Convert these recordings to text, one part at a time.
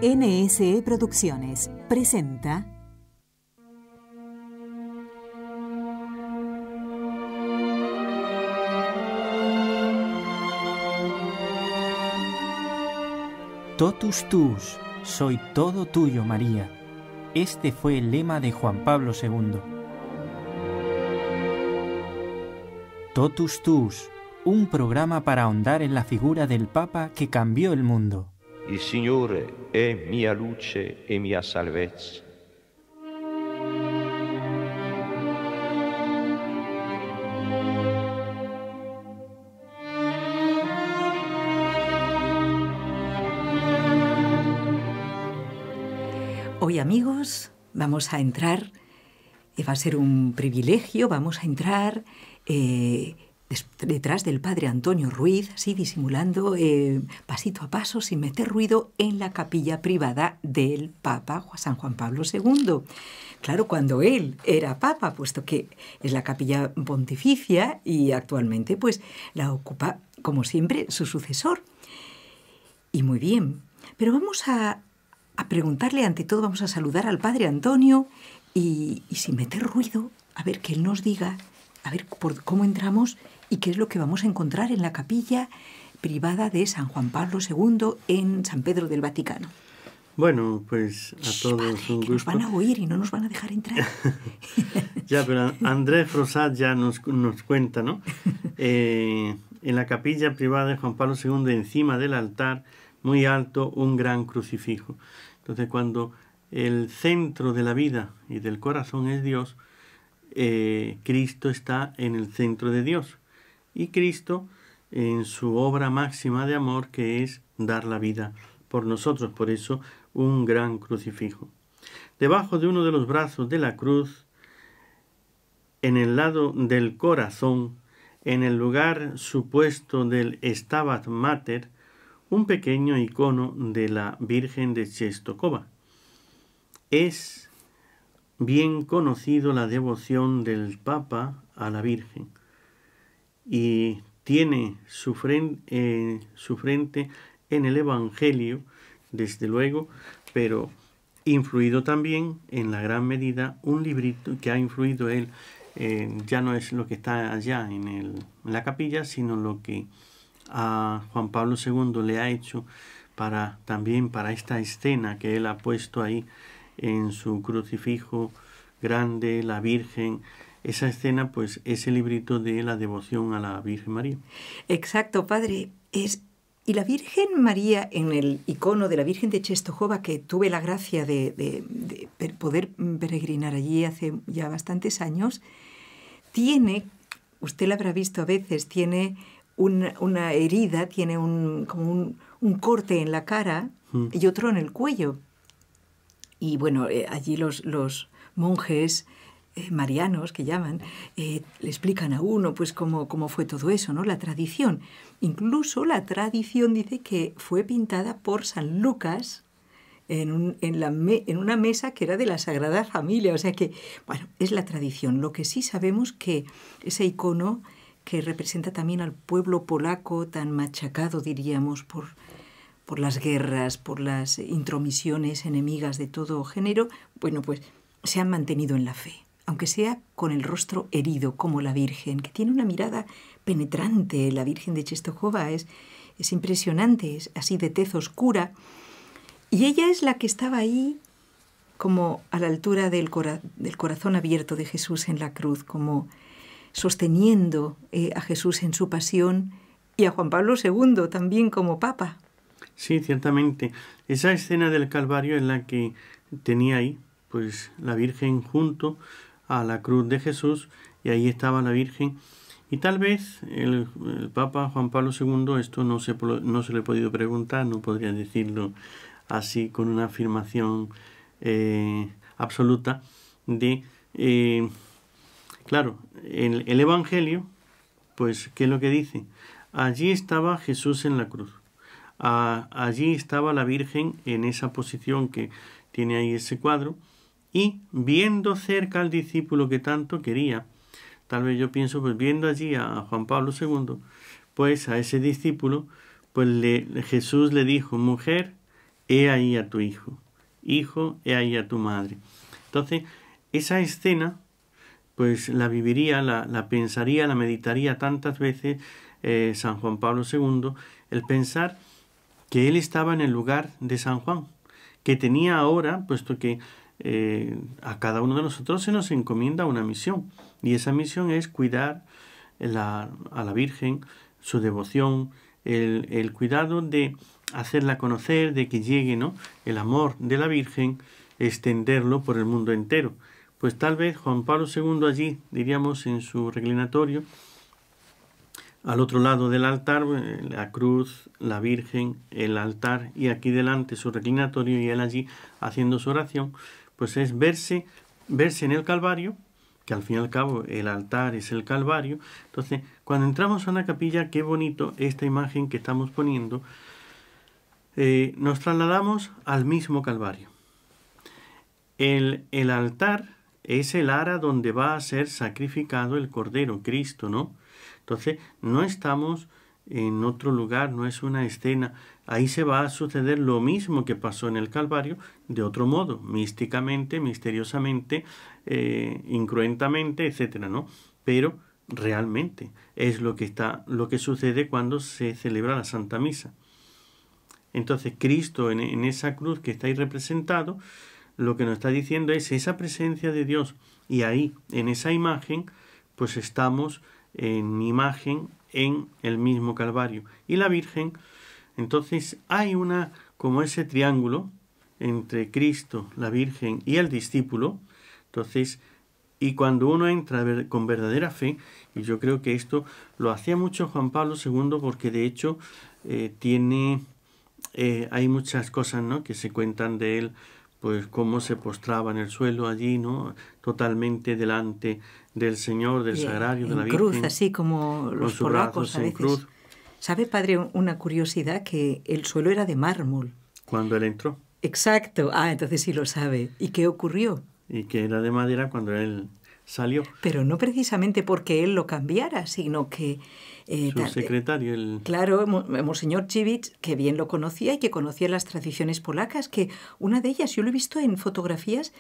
NSE Producciones presenta Totus tuus, soy todo tuyo, María. Este fue el lema de Juan Pablo II. Totus tuus, un programa para ahondar en la figura del Papa que cambió el mundo. Il Signore è mia luce e mia salvezza. Hoy, amigos, vamos a entrar, va a ser un privilegio, vamos a entrar detrás del padre Antonio Ruiz, así disimulando, pasito a paso, sin meter ruido, en la capilla privada del Papa San Juan Pablo II. Claro, cuando él era Papa, puesto que es la capilla pontificia y actualmente pues la ocupa, como siempre, su sucesor. Y muy bien, pero vamos a preguntarle, ante todo, vamos a saludar al padre Antonio y sin meter ruido, a ver que él nos diga, a ver cómo entramos y qué es lo que vamos a encontrar en la capilla privada de San Juan Pablo II en San Pedro del Vaticano. Bueno, pues a todos padre, un gusto. Nos van a oír y no nos van a dejar entrar. Ya, pero Andrés Rosat ya nos cuenta, ¿no? En la capilla privada de Juan Pablo II, encima del altar, muy alto, un gran crucifijo. Entonces, cuando el centro de la vida y del corazón es Dios, Cristo está en el centro de Dios. Y Cristo en su obra máxima de amor, que es dar la vida por nosotros. Por eso, un gran crucifijo. Debajo de uno de los brazos de la cruz, en el lado del corazón, en el lugar supuesto del Stabat Mater, un pequeño icono de la Virgen de Czestochowa. Es bien conocido la devoción del Papa a la Virgen y tiene su frente en el Evangelio, desde luego, pero influido también en la gran medida un librito que ha influido él. Ya no es lo que está allá en la capilla, sino lo que a Juan Pablo II le ha hecho también para esta escena que él ha puesto ahí en su crucifijo grande, la Virgen. Esa escena, pues, es el librito de la devoción a la Virgen María. Exacto, padre. Y la Virgen María, en el icono de la Virgen de Czestochowa, que tuve la gracia de poder peregrinar allí hace ya bastantes años, tiene, usted la habrá visto a veces, tiene una herida, tiene como un corte en la cara y otro en el cuello. Y bueno, allí los monjes marianos, que llaman, le explican a uno pues cómo fue todo eso, ¿no? La tradición. Incluso la tradición dice que fue pintada por San Lucas en una mesa que era de la Sagrada Familia. O sea que, bueno, es la tradición. Lo que sí sabemos que ese icono, que representa también al pueblo polaco tan machacado, diríamos, por las guerras, por las intromisiones enemigas de todo género, bueno, pues se han mantenido en la fe, aunque sea con el rostro herido, como la Virgen, que tiene una mirada penetrante. La Virgen de Czestochowa es impresionante, es así de tez oscura, y ella es la que estaba ahí como a la altura del corazón abierto de Jesús en la cruz, como sosteniendo a Jesús en su pasión, y a Juan Pablo II también como Papa. Sí, ciertamente. Esa escena del Calvario es la que tenía ahí, pues, la Virgen junto a la cruz de Jesús, y ahí estaba la Virgen. Y tal vez el Papa Juan Pablo II, esto no se le ha podido preguntar, no podría decirlo así con una afirmación absoluta claro, en el Evangelio, pues, ¿qué es lo que dice? Allí estaba Jesús en la cruz. Allí estaba la Virgen en esa posición que tiene ahí ese cuadro, y viendo cerca al discípulo que tanto quería, tal vez yo pienso, pues viendo allí a Juan Pablo II, pues a ese discípulo, pues Jesús le dijo: mujer, he ahí a tu hijo. Hijo, he ahí a tu madre. Entonces, esa escena, pues la viviría, la pensaría, la meditaría tantas veces San Juan Pablo II, el pensar que él estaba en el lugar de San Juan, que tenía ahora, puesto que a cada uno de nosotros se nos encomienda una misión, y esa misión es cuidar a la Virgen, su devoción, el cuidado de hacerla conocer, de que llegue, ¿no?, el amor de la Virgen, extenderlo por el mundo entero. Pues tal vez Juan Pablo II allí, diríamos, en su reclinatorio, al otro lado del altar, la cruz, la Virgen, el altar, y aquí delante su reclinatorio, y él allí haciendo su oración, pues es verse en el Calvario, que al fin y al cabo el altar es el Calvario. Entonces, cuando entramos a una capilla, qué bonito esta imagen que estamos poniendo, nos trasladamos al mismo Calvario. El altar es el ara donde va a ser sacrificado el Cordero, Cristo, ¿no? Entonces, no estamos en otro lugar, no es una escena. Ahí se va a suceder lo mismo que pasó en el Calvario, de otro modo, místicamente, misteriosamente, incruentamente, etcétera, ¿no? Pero realmente es lo que sucede cuando se celebra la Santa Misa. Entonces, Cristo en esa cruz que está ahí representado, lo que nos está diciendo es esa presencia de Dios, y ahí, en esa imagen, pues estamos en imagen en el mismo Calvario. Y la Virgen, entonces hay como ese triángulo entre Cristo, la Virgen y el discípulo. Entonces, y cuando uno entra con verdadera fe, y yo creo que esto lo hacía mucho Juan Pablo II, porque de hecho hay muchas cosas, ¿no?, que se cuentan de él, pues cómo se postraba en el suelo allí, ¿no?, totalmente delante del Señor, del Sagrario, de la Virgen. En cruz, así como los polacos a veces. Cruz. ¿Sabe, padre, una curiosidad? Que el suelo era de mármol. Cuando él entró. Exacto. Entonces sí lo sabe. ¿Y qué ocurrió? Y que era de madera cuando él salió. Pero no precisamente porque él lo cambiara, sino que... su secretario, Claro, Monseñor Civich, que bien lo conocía y que conocía las tradiciones polacas, que una de ellas, yo lo he visto en fotografías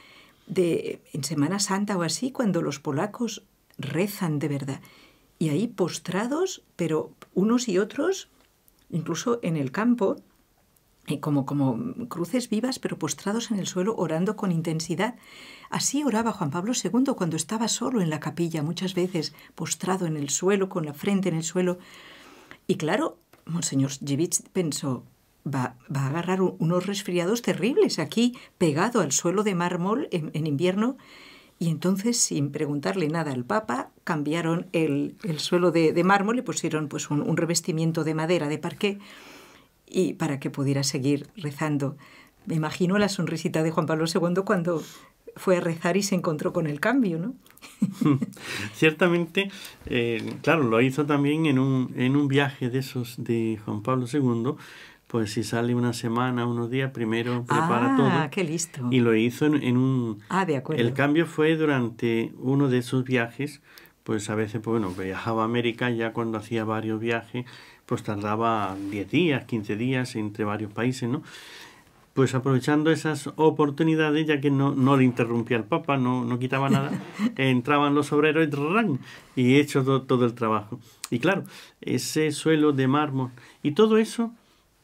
en Semana Santa o así, cuando los polacos rezan de verdad. Y ahí postrados, pero unos y otros, incluso en el campo, como cruces vivas, pero postrados en el suelo, orando con intensidad. Así oraba Juan Pablo II cuando estaba solo en la capilla, muchas veces postrado en el suelo, con la frente en el suelo. Y claro, Monseñor Civich pensó, va a agarrar unos resfriados terribles aquí, pegado al suelo de mármol en invierno. Y entonces, sin preguntarle nada al Papa, cambiaron el suelo de mármol y pusieron pues un revestimiento de madera, de parqué, y para que pudiera seguir rezando. Me imagino la sonrisita de Juan Pablo II cuando fue a rezar y se encontró con el cambio, ¿no? Ciertamente, claro, lo hizo también en un viaje de esos de Juan Pablo II. Pues si sale una semana, unos días, primero prepara todo. ¡Qué listo! Y lo hizo en un... de acuerdo. El cambio fue durante uno de esos viajes. Pues a veces, pues bueno, viajaba a América, ya cuando hacía varios viajes, pues tardaba 10 días, 15 días entre varios países, ¿no? Pues aprovechando esas oportunidades, ya que no le interrumpía al Papa, no quitaba nada, entraban los obreros y hecho todo el trabajo. Y claro, ese suelo de mármol y todo eso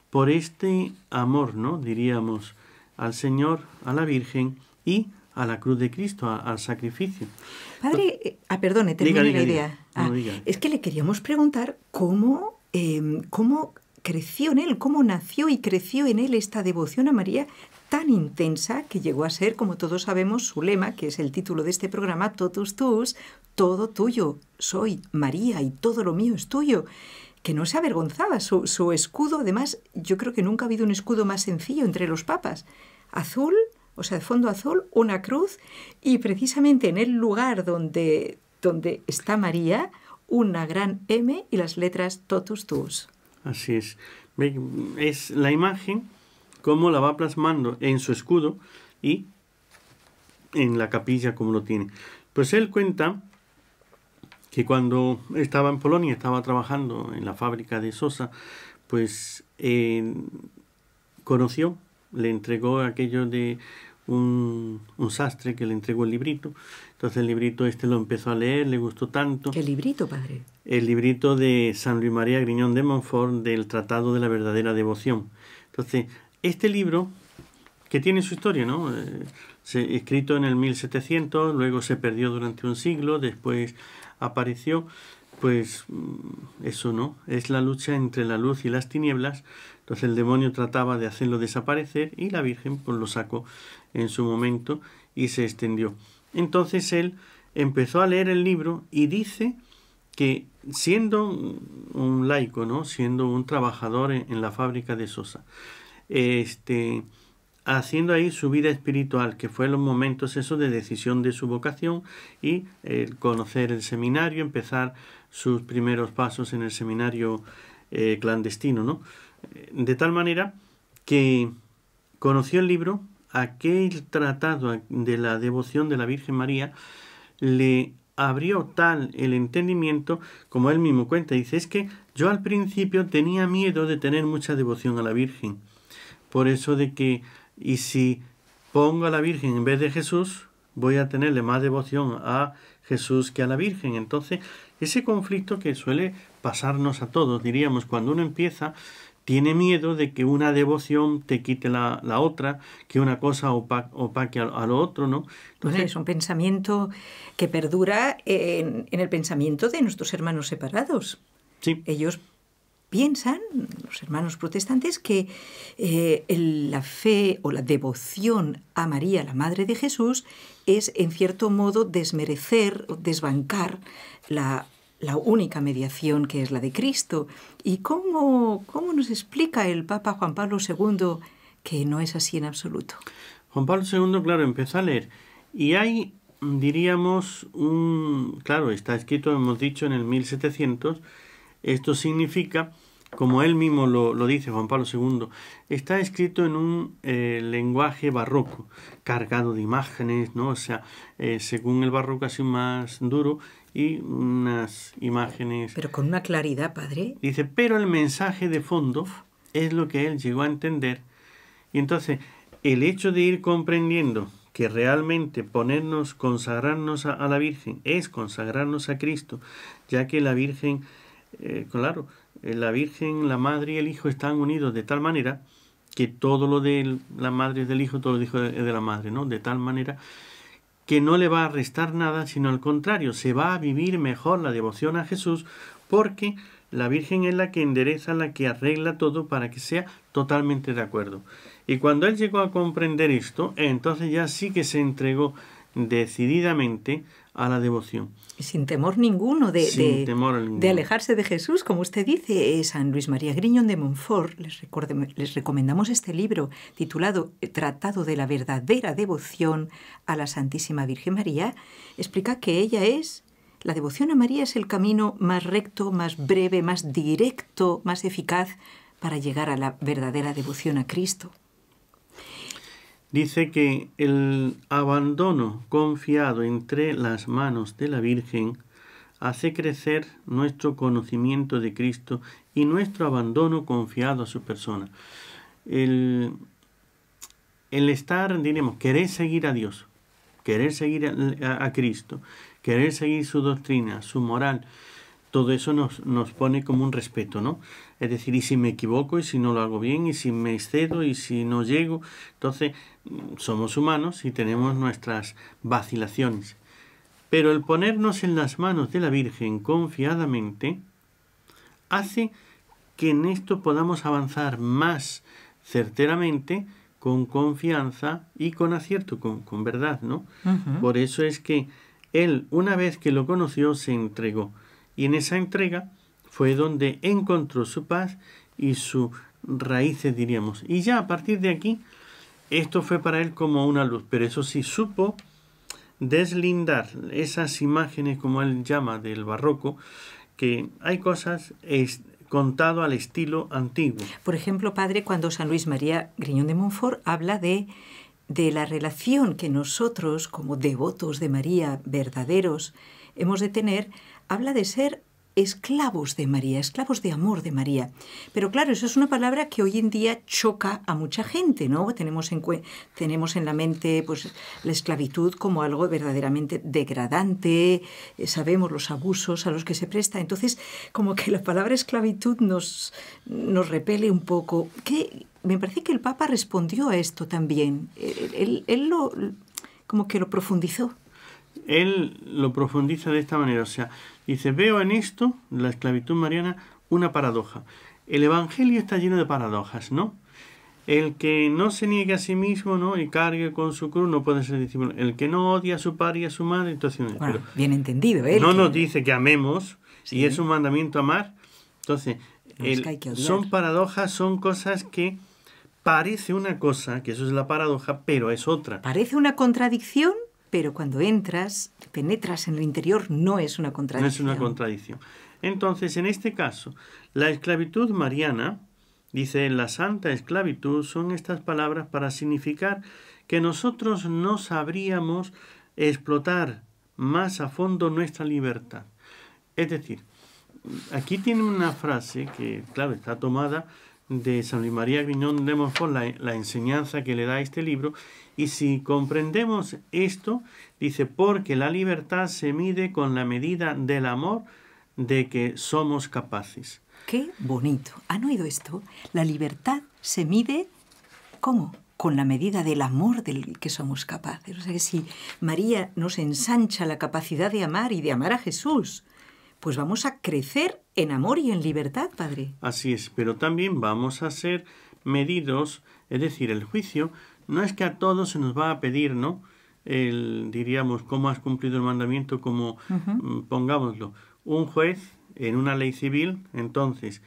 por este amor, ¿no?, diríamos, al Señor, a la Virgen y a la cruz de Cristo, al sacrificio. Padre, perdone, termine la idea. Diga. Es que le queríamos preguntar cómo creció en él, cómo nació y creció en él esta devoción a María tan intensa que llegó a ser, como todos sabemos, su lema, que es el título de este programa, Totus Tuus, todo tuyo, soy María y todo lo mío es tuyo. Que no se avergonzaba, su escudo, además, yo creo que nunca ha habido un escudo más sencillo entre los papas. Azul, o sea, de fondo azul, una cruz, y precisamente en el lugar donde está María, una gran M y las letras Totus Tuus. Así es. Es la imagen, cómo la va plasmando en su escudo y en la capilla como lo tiene. Pues él cuenta que cuando estaba en Polonia, estaba trabajando en la fábrica de Sosa, pues conoció le entregó aquello de un sastre que le entregó el librito. Entonces el librito lo empezó a leer, le gustó tanto. ¿Qué librito, padre? El librito de San Luis María Griñón de Montfort, del Tratado de la Verdadera Devoción. Entonces, este libro, que tiene su historia, ¿no? Escrito en el 1700, luego se perdió durante un siglo, después apareció, pues eso, ¿no? Es la lucha entre la luz y las tinieblas. Entonces el demonio trataba de hacerlo desaparecer y la Virgen pues lo sacó en su momento y se extendió. Entonces él empezó a leer el libro y dice que siendo un laico, ¿no? Siendo un trabajador en la fábrica de Sosa, haciendo ahí su vida espiritual, que fue los momentos esos de decisión de su vocación y conocer el seminario, empezar sus primeros pasos en el seminario clandestino, ¿no? De tal manera que conoció el libro, aquel tratado de la devoción de la Virgen María, le abrió tal el entendimiento, como él mismo cuenta, dice, es que yo al principio tenía miedo de tener mucha devoción a la Virgen, por eso de que, y si pongo a la Virgen en vez de Jesús, voy a tenerle más devoción a Jesús que a la Virgen. Entonces, ese conflicto que suele pasarnos a todos, diríamos, cuando uno empieza, tiene miedo de que una devoción te quite la otra, que una cosa opaque a lo otro, ¿no? Entonces, Bueno, es un pensamiento que perdura en el pensamiento de nuestros hermanos separados. sí, Ellos piensan, los hermanos protestantes, que la fe o la devoción a María, la Madre de Jesús, es en cierto modo desmerecer o desbancar la única mediación que es la de Cristo. ¿Y cómo nos explica el Papa Juan Pablo II que no es así en absoluto? Juan Pablo II, claro, empezó a leer. Y hay, diríamos, claro, está escrito, hemos dicho, en el 1700. Esto significa, como él mismo lo dice, Juan Pablo II, está escrito en un lenguaje barroco, cargado de imágenes, ¿no? O sea, según el barroco así más duro, y unas imágenes... Pero con una claridad, padre. Dice, pero el mensaje de fondo es lo que él llegó a entender. Y entonces, el hecho de ir comprendiendo que realmente consagrarnos a la Virgen es consagrarnos a Cristo, ya que la Virgen, claro, la Virgen, la Madre y el Hijo están unidos de tal manera que todo lo de la Madre es del Hijo, todo lo es de la Madre, ¿no? De tal manera que no le va a restar nada, sino al contrario, se va a vivir mejor la devoción a Jesús, porque la Virgen es la que endereza, la que arregla todo para que sea totalmente de acuerdo. Y cuando él llegó a comprender esto, entonces ya sí que se entregó decididamente a la devoción. Sin temor ninguno de alejarse de Jesús, como usted dice. San Luis María Griñón de Montfort, les recomendamos este libro titulado Tratado de la Verdadera Devoción a la Santísima Virgen María. Explica que la devoción a María es el camino más recto, más breve, más directo, más eficaz para llegar a la verdadera devoción a Cristo. Dice que el abandono confiado entre las manos de la Virgen hace crecer nuestro conocimiento de Cristo y nuestro abandono confiado a su persona. El estar, diremos, querer seguir a Dios, querer seguir a Cristo, querer seguir su doctrina, su moral, todo eso nos pone como un respeto, ¿no? Es decir, y si me equivoco, y si no lo hago bien, y si me excedo, y si no llego. Entonces, somos humanos y tenemos nuestras vacilaciones. Pero el ponernos en las manos de la Virgen confiadamente hace que en esto podamos avanzar más certeramente, con confianza y con acierto, con verdad, ¿no? Uh-huh. Por eso es que él, una vez que lo conoció, se entregó. Y en esa entrega fue donde encontró su paz y sus raíces, diríamos. Y ya a partir de aquí, esto fue para él como una luz. Pero eso sí, supo deslindar esas imágenes, como él llama, del barroco, que hay cosas contado al estilo antiguo. Por ejemplo, padre, cuando San Luis María Griñón de Montfort habla de la relación que nosotros, como devotos de María verdaderos, hemos de tener, habla de ser esclavos de María, esclavos de amor de María. Pero claro, eso es una palabra que hoy en día choca a mucha gente, ¿no? Tenemos en la mente pues, la esclavitud como algo verdaderamente degradante, sabemos los abusos a los que se presta. Entonces, como que la palabra esclavitud nos repele un poco. Me parece que el Papa respondió a esto también. Él como que lo profundizó. Él lo profundiza de esta manera, o sea, dice, veo en esto, la esclavitud mariana, una paradoja. El Evangelio está lleno de paradojas, ¿no? El que no se niegue a sí mismo, ¿no?, y cargue con su cruz no puede ser discípulo. El que no odia a su padre y a su madre, entonces... Bueno, pero bien entendido, ¿eh? No nos dice que amemos, Sí. y es un mandamiento amar. Entonces, No, es que hay que odiar. son paradojas, son cosas que parece una cosa, que eso es la paradoja, pero es otra. Parece una contradicción, pero cuando penetras en el interior, no es una contradicción. No es una contradicción. Entonces, en este caso, la esclavitud mariana, dice, la santa esclavitud, son estas palabras para significar que nosotros no sabríamos explotar más a fondo nuestra libertad. Es decir, aquí tiene una frase que, claro, está tomada de San Luis María Griñón de Montfort, la enseñanza que le da este libro, y si comprendemos esto, dice, porque la libertad se mide con la medida del amor de que somos capaces. ¡Qué bonito! ¿Han oído esto? La libertad se mide, ¿cómo? Con la medida del amor del que somos capaces. O sea que si María nos ensancha la capacidad de amar y de amar a Jesús, pues vamos a crecer en amor y en libertad, Padre. Así es, pero también vamos a ser medidos, es decir, el juicio no es que a todos se nos va a pedir, ¿no?, diríamos, cómo has cumplido el mandamiento, como, pongámoslo, un juez en una ley civil, entonces,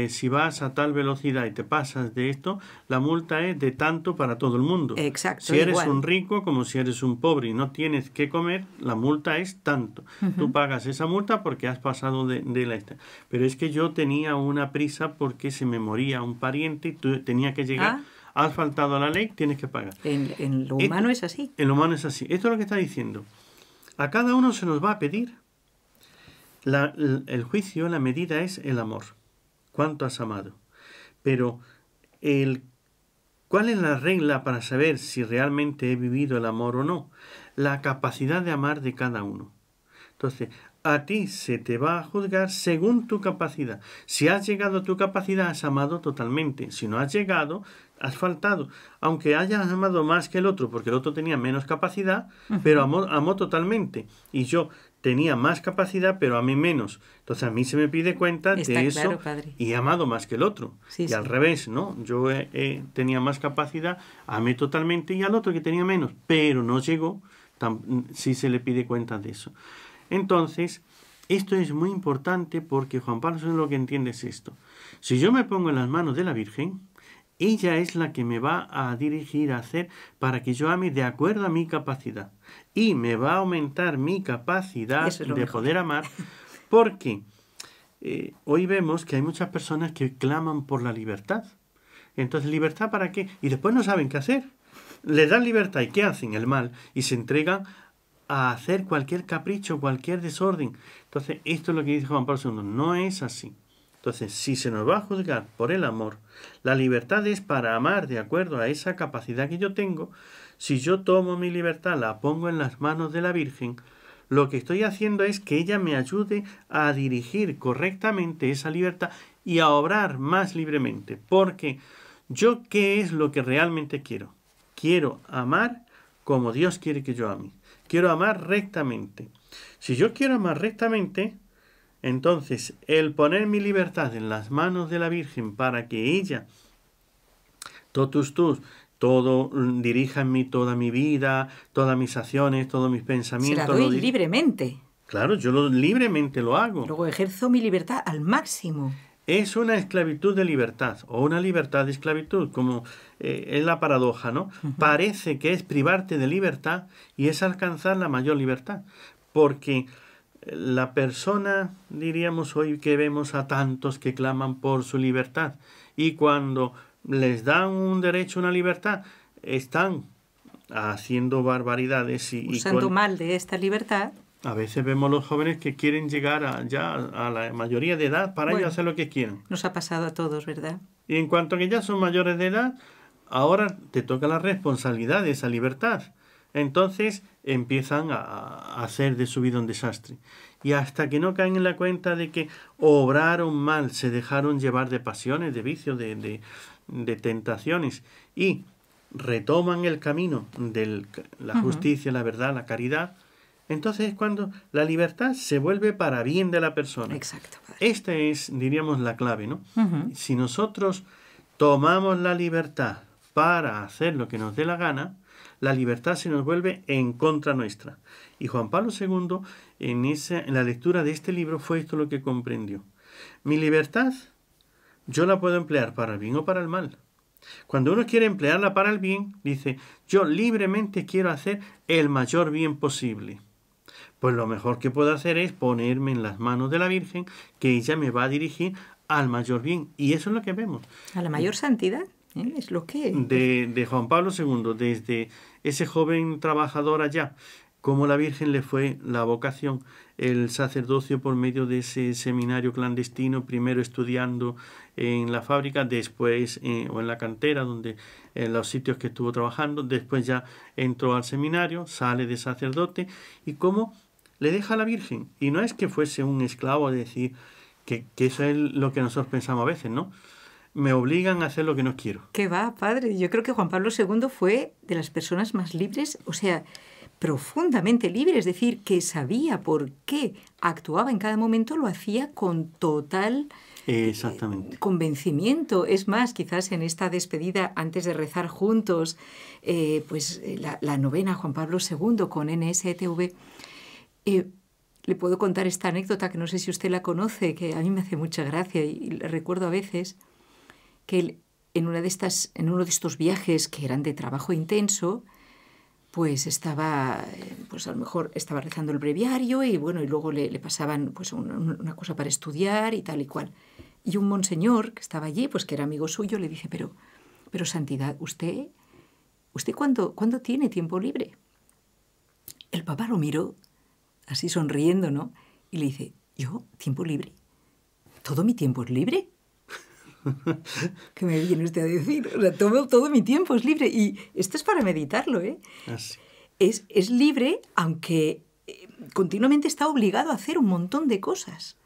si vas a tal velocidad y te pasas de esto, la multa es de tanto para todo el mundo. Exacto. Si eres igual. un rico, como si eres un pobre y no tienes que comer, la multa es tanto. Tú pagas esa multa porque has pasado de la esta. Pero es que yo tenía una prisa porque se me moría un pariente y tú tenía que llegar. Has faltado a la ley, tienes que pagar. En lo humano es así. En lo humano es así. Esto es lo que está diciendo. A cada uno se nos va a pedir. El juicio, la medida es el amor. ¿Cuánto has amado? Pero ¿cuál es la regla para saber si realmente he vivido el amor o no? La capacidad de amar de cada uno. Entonces, a ti se te va a juzgar según tu capacidad. Si has llegado a tu capacidad, has amado totalmente. Si no has llegado, has faltado. Aunque hayas amado más que el otro, porque el otro tenía menos capacidad, pero amó totalmente. Y yo tenía más capacidad, pero amé menos. Entonces a mí se me pide cuenta Está de eso, claro, Padre. y he amado más que el otro. Sí, y sí. al revés, ¿no? Yo tenía más capacidad, amé totalmente, y al otro que tenía menos, pero no llegó, sí se le pide cuenta de eso. Entonces, esto es muy importante porque Juan Pablo II lo que entiende es esto. Si yo me pongo en las manos de la Virgen, ella es la que me va a dirigir a hacer para que yo ame de acuerdo a mi capacidad. Y me va a aumentar mi capacidad de mejor. poder amar, porque hoy vemos que hay muchas personas que claman por la libertad. Entonces, ¿libertad para qué? Y después no saben qué hacer. Les dan libertad y ¿qué hacen? El mal. Y se entregan a hacer cualquier capricho, cualquier desorden. Entonces, esto es lo que dice Juan Pablo II. No es así. Entonces, si se nos va a juzgar por el amor, la libertad es para amar de acuerdo a esa capacidad que yo tengo. Si yo tomo mi libertad, la pongo en las manos de la Virgen, lo que estoy haciendo es que ella me ayude a dirigir correctamente esa libertad y a obrar más libremente. Porque yo, ¿qué es lo que realmente quiero? Quiero amar como Dios quiere que yo ame. Quiero amar rectamente. Si yo quiero amar rectamente, entonces el poner mi libertad en las manos de la Virgen para que ella, totus tus, todo dirija en mí toda mi vida, todas mis acciones, todos mis pensamientos. Se la doy libremente. Claro, yo libremente lo hago. Luego ejerzo mi libertad al máximo. Es una esclavitud de libertad o una libertad de esclavitud, como es la paradoja, ¿no? Parece que es privarte de libertad y es alcanzar la mayor libertad, porque la persona, diríamos hoy que vemos a tantos que claman por su libertad y cuando les dan un derecho, una libertad, están haciendo barbaridades Usando mal de esta libertad. A veces vemos los jóvenes que quieren llegar a la mayoría de edad para ellos hacer lo que quieran. Nos ha pasado a todos, ¿verdad? Y en cuanto que ya son mayores de edad, ahora te toca la responsabilidad de esa libertad. Entonces empiezan a hacer de su vida un desastre. Y hasta que no caen en la cuenta de que obraron mal, se dejaron llevar de pasiones, de vicios, de tentaciones, y retoman el camino de la justicia, la verdad, la caridad, entonces es cuando la libertad se vuelve para bien de la persona. Exacto, padre. Esta es, diríamos, la clave, ¿no? Si nosotros tomamos la libertad para hacer lo que nos dé la gana, la libertad se nos vuelve en contra nuestra. Y Juan Pablo II, en la lectura de este libro, fue esto lo que comprendió. Mi libertad, yo la puedo emplear para el bien o para el mal. Cuando uno quiere emplearla para el bien, dice, yo libremente quiero hacer el mayor bien posible. Pues lo mejor que puedo hacer es ponerme en las manos de la Virgen, que ella me va a dirigir al mayor bien. Y eso es lo que vemos. A la mayor santidad, es lo que... De Juan Pablo II, desde ese joven trabajador allá, cómo la Virgen le fue la vocación, el sacerdocio por medio de ese seminario clandestino, primero estudiando en la fábrica, después o en la cantera, donde en los sitios que estuvo trabajando, después ya entró al seminario, sale de sacerdote, y cómo le deja a la Virgen. Y no es que fuese un esclavo, es decir, que eso es lo que nosotros pensamos a veces, ¿no? Me obligan a hacer lo que no quiero. ¿Qué va, padre? Yo creo que Juan Pablo II fue de las personas más libres, o sea, profundamente libre, es decir, que sabía por qué actuaba en cada momento, lo hacía con total convencimiento. Es más, quizás en esta despedida, antes de rezar juntos, la novena a Juan Pablo II con NSETV, le puedo contar esta anécdota que no sé si usted la conoce, que a mí me hace mucha gracia y le recuerdo a veces que él, en uno de estos viajes que eran de trabajo intenso, pues estaba, a lo mejor estaba rezando el breviario y luego le pasaban una cosa para estudiar y tal y cual. Y un monseñor que estaba allí, que era amigo suyo, le dice, pero Santidad, ¿usted cuándo tiene tiempo libre? El Papa lo miró, así sonriendo, ¿no? Y le dice, ¿yo? ¿Tiempo libre? ¿Todo mi tiempo es libre? ¿Qué me viene usted a decir? O sea, todo mi tiempo es libre. Y esto es para meditarlo, ¿eh? Así. Es libre, aunque continuamente está obligado a hacer un montón de cosas.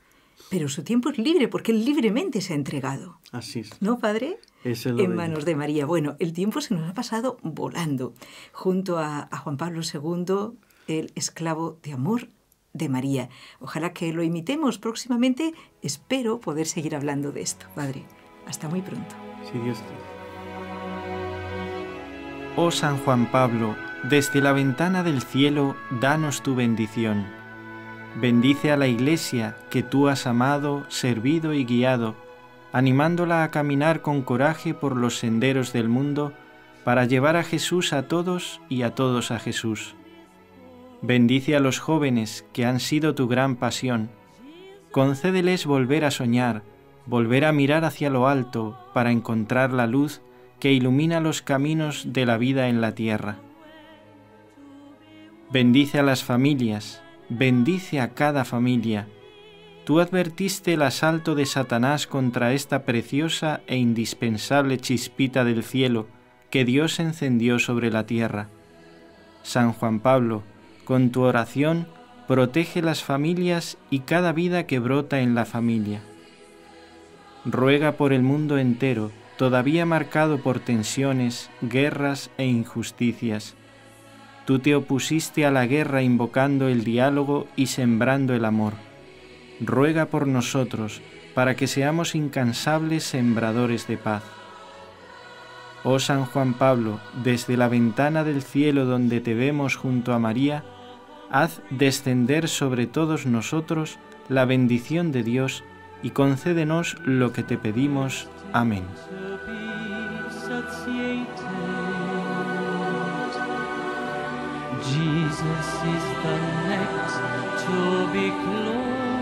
Pero su tiempo es libre porque él libremente se ha entregado. Así es. ¿No, padre? Eso es lo en manos de María. Bueno, el tiempo se nos ha pasado volando. Junto a Juan Pablo II, el esclavo de amor de María. Ojalá que lo imitemos próximamente. Espero poder seguir hablando de esto, padre. Hasta muy pronto. Si Dios quiere. Oh San Juan Pablo, desde la ventana del cielo, danos tu bendición. Bendice a la Iglesia que tú has amado, servido y guiado, animándola a caminar con coraje por los senderos del mundo para llevar a Jesús a todos y a todos a Jesús. Bendice a los jóvenes que han sido tu gran pasión. Concédeles volver a soñar, volver a mirar hacia lo alto para encontrar la luz que ilumina los caminos de la vida en la tierra. Bendice a las familias, bendice a cada familia. Tú advertiste el asalto de Satanás contra esta preciosa e indispensable chispita del cielo que Dios encendió sobre la tierra. San Juan Pablo, con tu oración, protege las familias y cada vida que brota en la familia. Ruega por el mundo entero, todavía marcado por tensiones, guerras e injusticias. Tú te opusiste a la guerra invocando el diálogo y sembrando el amor. Ruega por nosotros, para que seamos incansables sembradores de paz. Oh San Juan Pablo, desde la ventana del cielo donde te vemos junto a María, haz descender sobre todos nosotros la bendición de Dios y concédenos lo que te pedimos. Amén. Jesus is the next to be close.